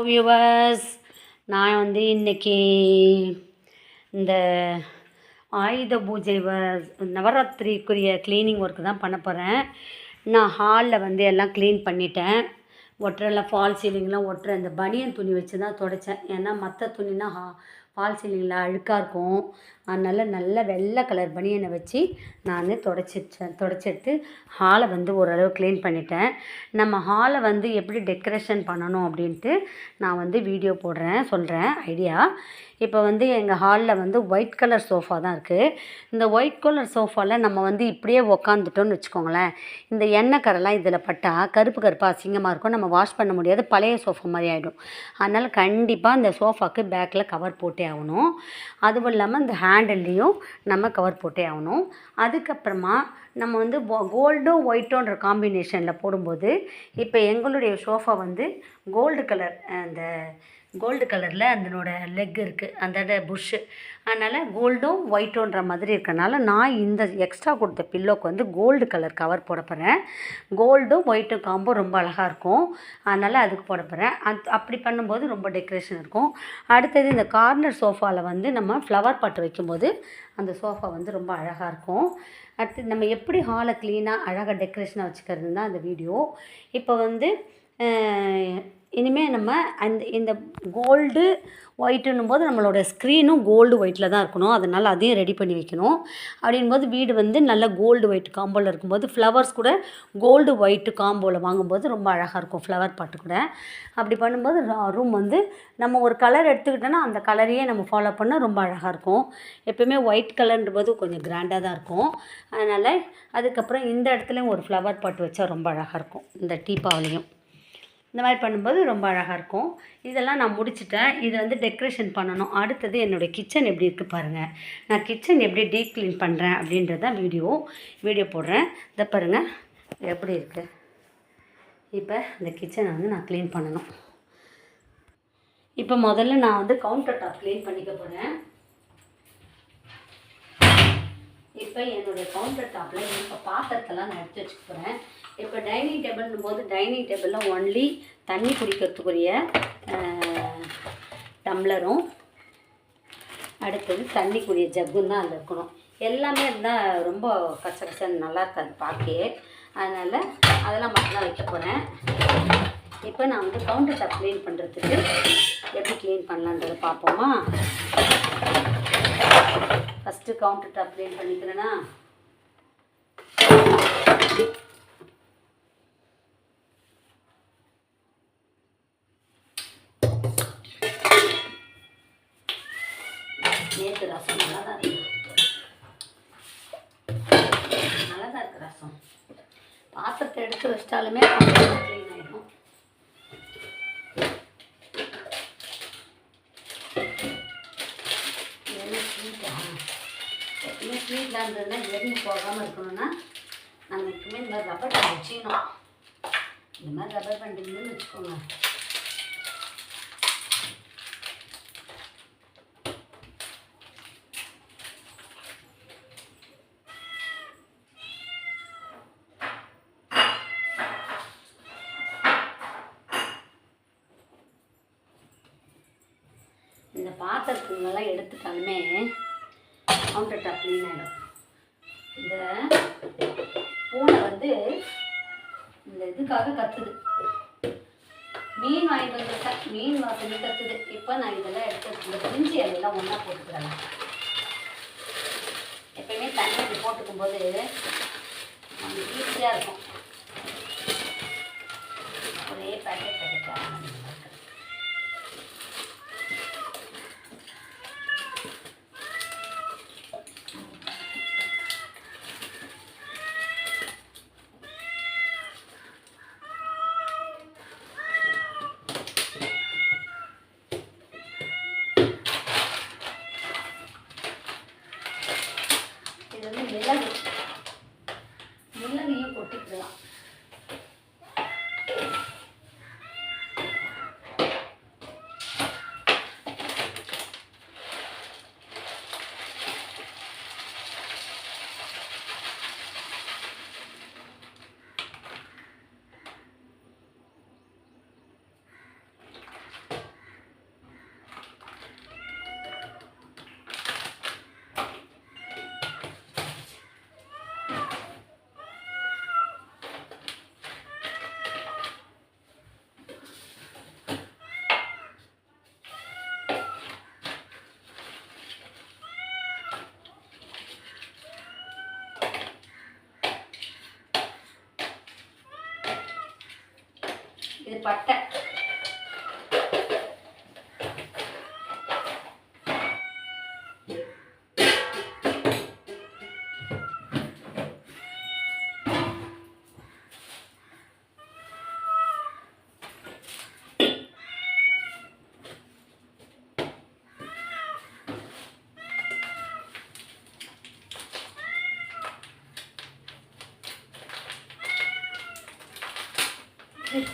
Viewers, நான் இன்றைக்கி இந்த ஆயுத பூஜை நவராத்திரிக்குரிய க்ளீனிங் ஒர்க்கு தான் பண்ண போகிறேன். நான் ஹாலில் எல்லாம் க்ளீன் பண்ணிட்டேன். ஒட்டுறெல்லாம் ஃபால் சீலிங்லாம் ஒட்டுற இந்த பனியன் துணி வச்சு தான் துடைச்சேன். ஏன்னா மற்ற துணினா ஃபால் சீலிங்கில் அழுக்காக இருக்கும். அதனால் நல்ல வெள்ளை கலர் பனியனை வச்சு நான் துடைச்சிட்டு ஹாலை ஓரளவு க்ளீன் பண்ணிட்டேன். நம்ம ஹாலை எப்படி டெக்கரேஷன் பண்ணணும் அப்படின்ட்டு நான் வீடியோ சொல்கிறேன் ஐடியா. இப்போ எங்கள் ஹாலில் ஒயிட் கலர் சோஃபா தான் இருக்குது. இந்த ஒயிட் கலர் சோஃபாவில் நம்ம இப்படியே உக்காந்துட்டோன்னு வச்சுக்கோங்களேன், இந்த எண்ணெய் கரெல்லாம் இதில் பட்டால் கருப்பாக அசிங்கமாக இருக்கும். நம்ம வாஷ் பண்ண முடியாது, பழைய சோஃபா மாதிரி ஆகிடும். அதனால் கண்டிப்பாக இந்த சோஃபாவுக்கு பேக்கில் கவர் போட்டே ஆகணும். அதுவும் இல்லாமல் இந்த ஹேண்டில்லையும் நம்ம கவர் போட்டே ஆகணும். அதுக்கப்புறமா நம்ம கோல்டும் ஒயிட்டோன்ற காம்பினேஷனில் போடும்போது இப்போ எங்களுடைய சோஃபா கோல்டு கலர், அந்த கோல்டு கலரில் அதனோட லெக் இருக்குது, அந்த புஷ்ஷு. அதனால் கோல்டும் ஒயிட்டோன்ற மாதிரி இருக்கனால நான் இந்த எக்ஸ்ட்ரா கொடுத்த பில்லோக்கு கோல்டு கலர் கவர் போட போகிறேன். கோல்டும் ஒயிட்டும் காம்போ ரொம்ப அழகாக இருக்கும். அதனால் அதுக்கு போட போகிறேன். அப்படி பண்ணும்போது ரொம்ப டெக்கரேஷன் இருக்கும். அடுத்தது இந்த கார்னர் சோஃபாவில் நம்ம ஃப்ளவர் பாட்டு வைக்கும்போது அந்த சோஃபா ரொம்ப அழகாக இருக்கும். அடுத்து நம்ம எப்படி ஹாலை க்ளீனாக அழகாக டெக்கரேஷனாக வச்சுக்கிறது தான் அந்த வீடியோ. இப்போ இனிமேல் நம்ம இந்த கோல்டு ஒயிட்டுன்னும் போது நம்மளோட ஸ்க்ரீனும் கோல்டு ஒயிட்டில் தான் இருக்கணும். அதனால் அதையும் ரெடி பண்ணி வைக்கணும். அப்படின்போது வீடு நல்ல கோல்டு ஒயிட் காம்போவில் இருக்கும்போது ஃப்ளவர்ஸ் கூட கோல்டு ஒயிட்டு காம்போவில் வாங்கும்போது ரொம்ப அழகாக இருக்கும். ஃப்ளவர் பாட்டு கூட அப்படி பண்ணும்போது ரூம் நம்ம ஒரு கலர் எடுத்துக்கிட்டோன்னா அந்த கலரையே நம்ம ஃபாலோ பண்ணால் ரொம்ப அழகாக இருக்கும். எப்போயுமே ஒயிட் கலர்ன்றபோது கொஞ்சம் கிராண்டாக தான் இருக்கும். அதனால் அதுக்கப்புறம் இந்த இடத்துலையும் ஒரு ஃப்ளவர் பாட்டு வச்சா ரொம்ப அழகாக இருக்கும். இந்த டீப்பாவிலையும் இந்த மாதிரி பண்ணும்போது ரொம்ப அழகாக இருக்கும். இதெல்லாம் நான் முடிச்சிட்டேன். இது டெக்கரேஷன் பண்ணணும். அடுத்தது என்னுடைய கிச்சன் எப்படி இருக்குது பாருங்கள். நான் கிச்சன் எப்படி டீப் க்ளீன் பண்ணுறேன் அப்படின்றத வீடியோ போடுறேன். இதை பாருங்கள் எப்படி இருக்குது. இப்போ இந்த கிச்சனை நான் க்ளீன் பண்ணணும். இப்போ முதல்ல நான் கவுண்டர் டாப் க்ளீன் பண்ணிக்க போகிறேன். இப்போ என்னுடைய கவுண்டர் டாப்பில் இப்போ பாத்திரத்தெல்லாம் நான் எடுத்து வச்சுக்க போகிறேன். இப்போ டைனிங் டேபிள்னும் போது டைனிங் டேபிளில் ஒன்லி தண்ணி குடிக்கிறதுக்குரிய டம்ளரும் அடுத்தது தண்ணிக்குரிய ஜக்கும் தான் அதில் இருக்கணும். எல்லாமே இருந்தால் ரொம்ப கச்சன்னு நல்லா இருக்காது பார்க்கவே. அதனால் அதெல்லாம் மட்டும்தான் வைக்க போகிறேன். இப்போ நான் கவுண்டர் டாப் க்ளீன் பண்ணுறதுக்கு எப்படி க்ளீன் பண்ணலான்றதை பார்ப்போமா. ஃபஸ்ட்டு கவுண்டர் டாப் க்ளீன் பண்ணிக்கிறேன்னா நேற்று ரசம் நல்லா தான் இருக்குது ரசம். பாத்திரத்தை எடுத்து வச்சிட்டாலுமே க்ளீன் ஆகிடும். எப்பவுமே ஸ்வீட்லாம் இருந்ததுன்னா எரிஞ்சு போகாமல் இருக்கணும்னா நம்ம எப்பவுமே இந்த மாதிரி ரப்பர் பேண்ட் வச்சுக்கணும். இந்த மாதிரி ரப்பர் பேண்ட் இருந்துன்னு வச்சுக்கோங்க. இந்த பாத்திரத்துங்களெல்லாம் எடுத்துட்டாலுமே கவுண்டர் டாப் க்ளீன் ஆகிடும். இந்த பூனை இந்த இதுக்காக கத்துது. மீன் வாங்கிட்டு வந்துட்டா மீன் வாசனை கத்துது. இப்போ நான் இதெல்லாம் எடுத்து இந்த பிரிஞ்சி அதெல்லாம் ஒன்றா போட்டுக்கிறேன். எப்பயுமே தண்ணி போட்டுக்கும் போது நமக்கு ஈஸியாக இருக்கும். ஒரே பேக்கெட் மிளகையும் கொட்டிக்கலாம். இது பட்டை.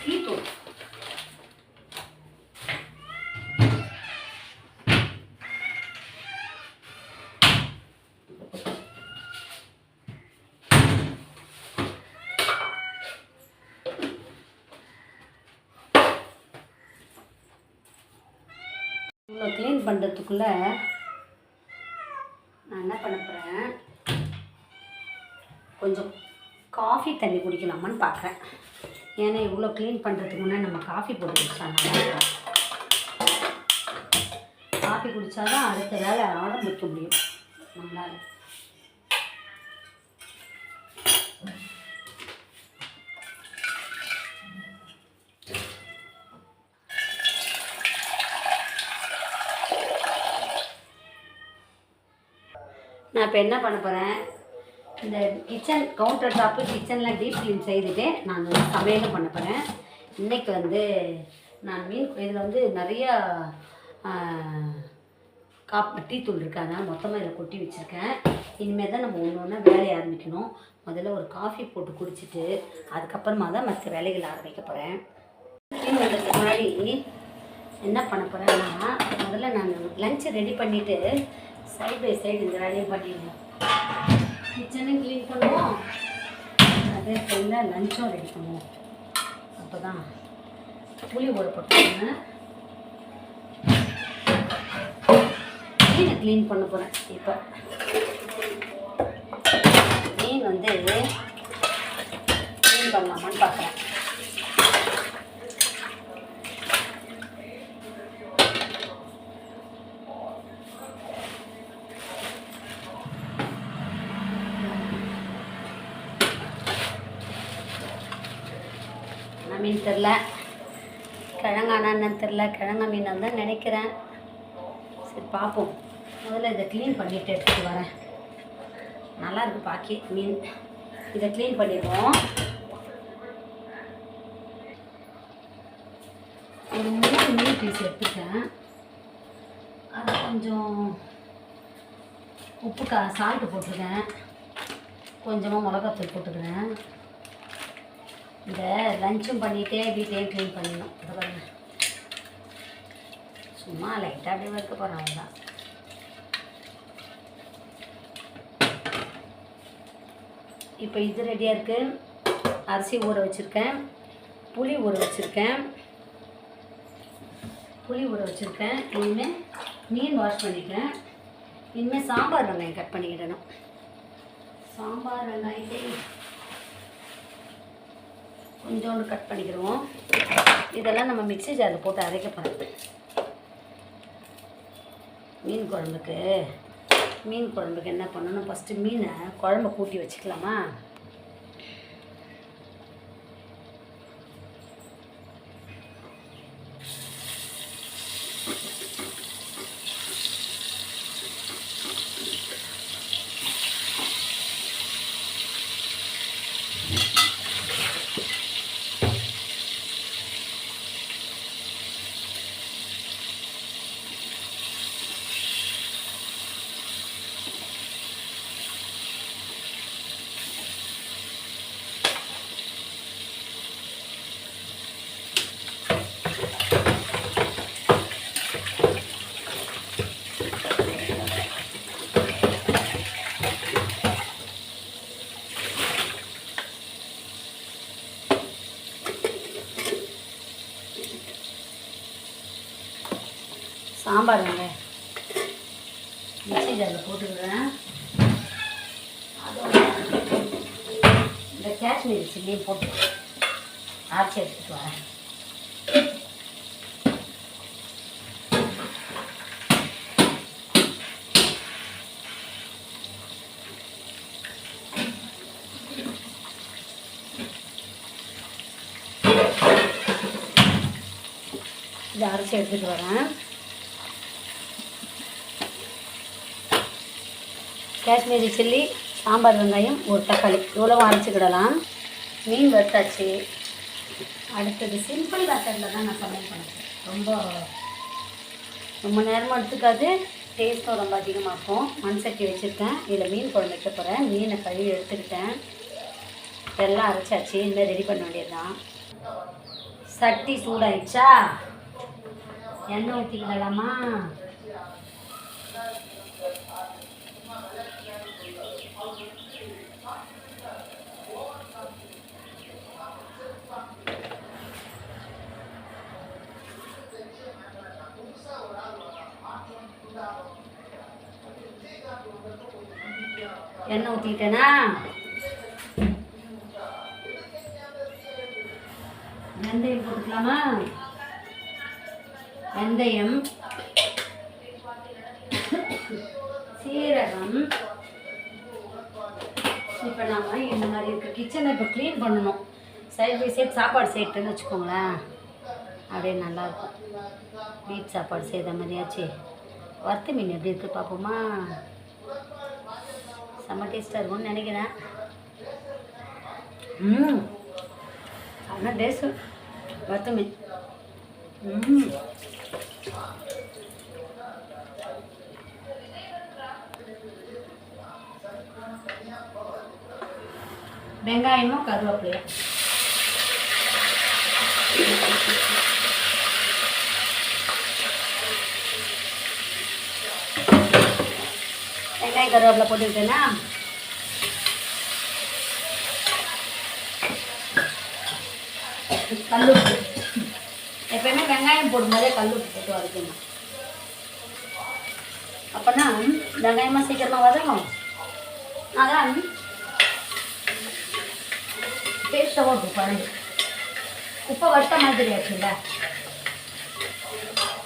டீத்தூள். இவ்வளோ க்ளீன் பண்ணுறதுக்குள்ளே நான் என்ன பண்ண போகிறேன், கொஞ்சம் காஃபி தண்ணி குடிக்கலாமான்னு பார்க்குறேன். ஏன்னா இவ்வளோ க்ளீன் பண்ணுறதுக்கு முன்னாடி நம்ம காஃபி போட்டு குடித்தா நல்லா. காஃபி குடித்தா தான் அடுத்த வேலை ஆரம்பிக்க முடியும் நம்மளால். நான் இப்போ என்ன பண்ண போகிறேன், இந்த கிச்சன் கவுண்டர் டாப்பு கிச்சனில் டீப் க்ளீன் செய்துட்டு நான் சமையலும் பண்ண போகிறேன். இன்றைக்கி வந்து நான் மீன் இதில் வந்து நிறையா டீத்தூள் இருக்கு, அதனால் மொத்தமாக இதில் கொட்டி வச்சுருக்கேன். இனிமேல் தான் நம்ம ஒன்று ஒன்றா வேலையை ஆரம்பிக்கணும். முதல்ல ஒரு காஃபி போட்டு குடிச்சிட்டு அதுக்கப்புறமா தான் மற்ற வேலைகள் ஆரம்பிக்க போகிறேன். மீன் வந்ததுக்கு முன்னாடி என்ன பண்ண போகிறேன்னா, முதல்ல நான் லஞ்சை ரெடி பண்ணிவிட்டு சைட் பை சைடு இந்த வேலையை பண்ணிடுவேன். கிச்சனும் க்ளீன் பண்ணுவோம், அதே டைமில் லஞ்சும் ரெடி பண்ணுவோம். அப்போ தான் புளி ஊற போட்டுக்கோங்க. மீனை க்ளீன் பண்ண போகிறேன். இப்போ மீன் வந்து க்ளீன் பண்ணலாமான்னு பார்க்குறேன். மீன் தெரில, கிழங்கானான்னு தெரில, கிழங்கா மீன் தான் நினைக்கிறேன். சரி பார்ப்போம். முதல்ல இதை க்ளீன் பண்ணிவிட்டு எடுத்துகிட்டு வரேன். நல்லாயிருக்கு பாக்கி மீன். இதை க்ளீன் பண்ணிடுவோம். ஒரு 3 மீன் பீஸ் எடுத்துட்டேன். அது கொஞ்சம் உப்பு சால்ட்டு போட்டுருக்கேன், கொஞ்சமாக மிளகாத்தூள் போட்டுக்கிறேன். இந்த லஞ்சும் பண்ணிகிட்டே வீட்டையும் க்ளீன் பண்ணிடணும். இதை பாருங்க, சும்மா லைட்டாக அப்படியே வைக்க போகிறேன். அவ்வளோதான். இப்போ இது ரெடியாக இருக்குது. அரிசி ஊற வச்சுருக்கேன், புளி ஊற வச்சுருக்கேன். இனிமேல் மீன் வாஷ் பண்ணிக்கிறேன். இனிமேல் சாம்பார் வெங்காயம் கட் பண்ணிக்கிடணும். சாம்பார் வெங்காயத்தை கொஞ்சோண்டு கட் பண்ணிக்கிடுவோம். இதெல்லாம் நம்ம மிக்ஸி ஜாரில் போட்டு அரைக்க போகிறோம். மீன் குழம்புக்கு என்ன பண்ணணும், ஃபஸ்ட்டு மீனை குழம்பு கூட்டி வச்சுக்கலாமா. சாம்பார் வெங்காயம் மிக்ஸி ஜாரில் போட்டுக்கிறேன். அதோட இந்த காஷ்மீரி சில்லியும் போட்டு அரைச்சி எடுத்துகிட்டு வரேன். அரைச்சி எடுத்துகிட்டு வரேன். காஷ்மீரி சில்லி, சாம்பார் வெங்காயம், ஒரு தக்காளி இவ்வளோ அரைச்சிக்கிடலாம். மீன் வறுத்தாச்சு. அடுத்தது சிம்பிள் மெத்தடில் தான் நான் சமையல் பண்ணுறேன். ரொம்ப நேரமாக எடுத்துக்காது, டேஸ்ட்டும் ரொம்ப அதிகமாக இருக்கும். மண் சட்டி வச்சுருக்கேன். இதில் மீன் குழம்பு வைக்க போகிறேன். மீனை கழுவி எடுத்துக்கிட்டேன். எல்லாம் அரைச்சாச்சு. இனிமேல் ரெடி பண்ண வேண்டியது தான். சட்டி சூடாயிடுச்சா? எண்ணெய் ஊற்றிக்கலாமா? எண்ணெய் ஊற்றிக்கிட்டேனா? வெந்தயம் போட்டுக்கலாமா? வெந்தயம், சீரகம். இப்போ நாம் இந்த மாதிரி இருக்க கிச்சனை இப்போ க்ளீன் பண்ணணும். சைட் பை சைட் சாப்பாடு செய்யட்டுன்னு வச்சுக்கோங்களேன், அப்படியே நல்லாயிருக்கும். வீட் சாப்பாடு செய்த மாதிரியாச்சு. வறுத்த மீன் எப்படி இருக்குது பார்ப்போமா? செம்ம டேஸ்ட்டாக இருக்கும்னு நினைக்கிறேன். ஆனால் டேஸ்ட்டு வறுத்த மீன். வெங்காயமும் கருவேப்பிலையும் வெங்காயம் கருவேப்பிலை போட்டுக்கிட்டேன்னா கல்லுப்பு. எப்பயுமே வெங்காயம் போடும்போதே கல்லுப்பு போட்டு வதக்கணும். அப்போனா வெங்காயமாக சீக்கிரமாக வதங்கும். அதான் டேஸ்ட்டாகவும் இருக்கும். குழம்பு உப்பை வட்ட மாதிரி ஆச்சுல்ல.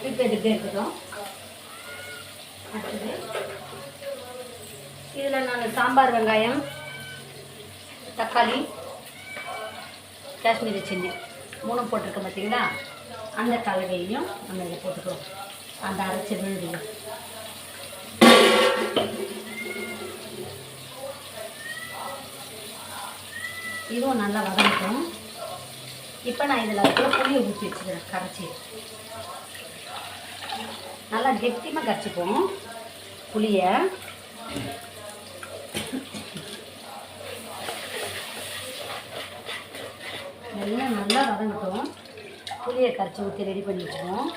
இப்போ இதுக்கு இருக்கட்டும். அடுத்தது இதில் நான் சாம்பார் வெங்காயம், தக்காளி, காஷ்மீரி சில்லி 3 போட்டிருக்கேன் பார்த்தீங்களா? அந்த கலவையும் நம்ம இதை போட்டுக்கிறோம். அந்த அரைச்சி விழுதியும் இதுவும் நல்லா வதங்கட்டும். இப்போ நான் இதில் புளியை ஊற்றி வச்சுக்கிறேன். கரைச்சி நல்லா கெட்டியமாக கரைச்சிப்போம் புளியை. எல்லாம் நல்லா வதங்கட்டும். புளியை கரைச்சி ஊற்றி ரெடி பண்ணி வச்சுருவோம்.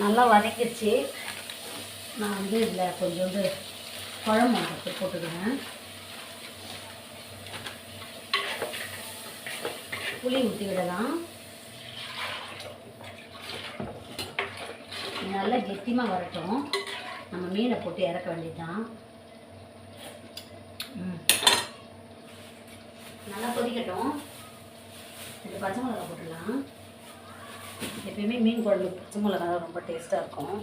நல்லா வதங்கிடுச்சு. நான் இதில் கொஞ்சோண்டு குழம்பு போட்டுக்கிறேன். புளி ஊற்றி விடலாம். நல்லா கெட்டியமாக வரட்டும். நம்ம மீனை போட்டு இறக்க வேண்டியதுதான். நல்லா கொதிக்கட்டும். இது பச்சை மிளகா போட்டுடலாம். எப்பயுமே மீன் குழம்பு பச்சை மிளகா தான் ரொம்ப டேஸ்ட்டாக இருக்கும்.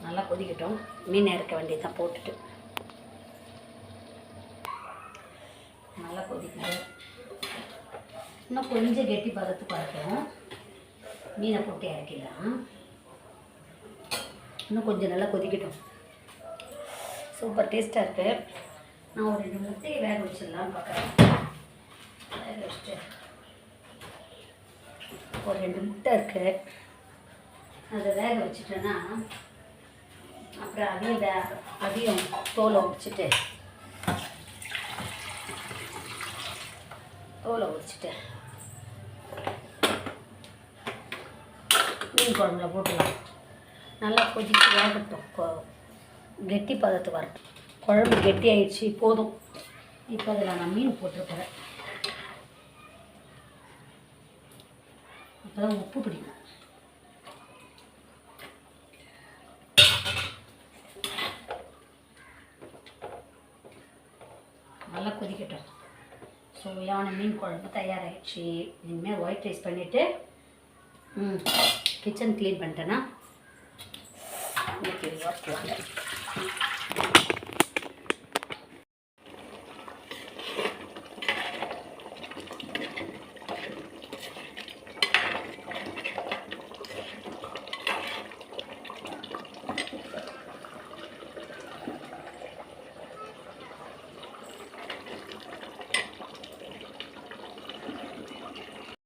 நல்லா கொதிக்கட்டும். மீன் இறக்க வேண்டியதுதான் போட்டுட்டு. நல்லா கொதிக்கட்டும். இன்னும் கொஞ்சம் கெட்டி பதத்துக்கு வரட்டும். மீனை போட்டு இறக்கிடலாம். இன்னும் கொஞ்சம் நல்லா கொதிக்கட்டும். சூப்பர் டேஸ்ட்டாக இருக்குது. நான் ஒரு 2 முட்டையை வேக வச்சிடலாம் பார்க்குறேன். வேக வச்சுட்டு ஒரு 2 முட்டை இருக்குது, அதை வேக வச்சுட்டேன்னா அப்புறம் அதையும் தோலை உரிச்சிட்டு மீன் குழம்புல போட்டுடலாம். நல்லா கொதித்து வேகட்டும். கெட்டி பதத்து வரட்டும். குழம்பு கெட்டி ஆயிடுச்சு, போதும். இப்போ அதில் நான் மீன் போட்டிருக்கிறேன். அப்போ தான் உப்பு பிடிக்கும். நல்லா கொதிக்கட்டும். சுவையான மீன் குழம்பு தயாராகிடுச்சு. இனிமேல் ஒயிட் ரைஸ் பண்ணிவிட்டு கிச்சன் க்ளீன் பண்ணிட்டேன்னா இன்னைக்கு ஒர்க்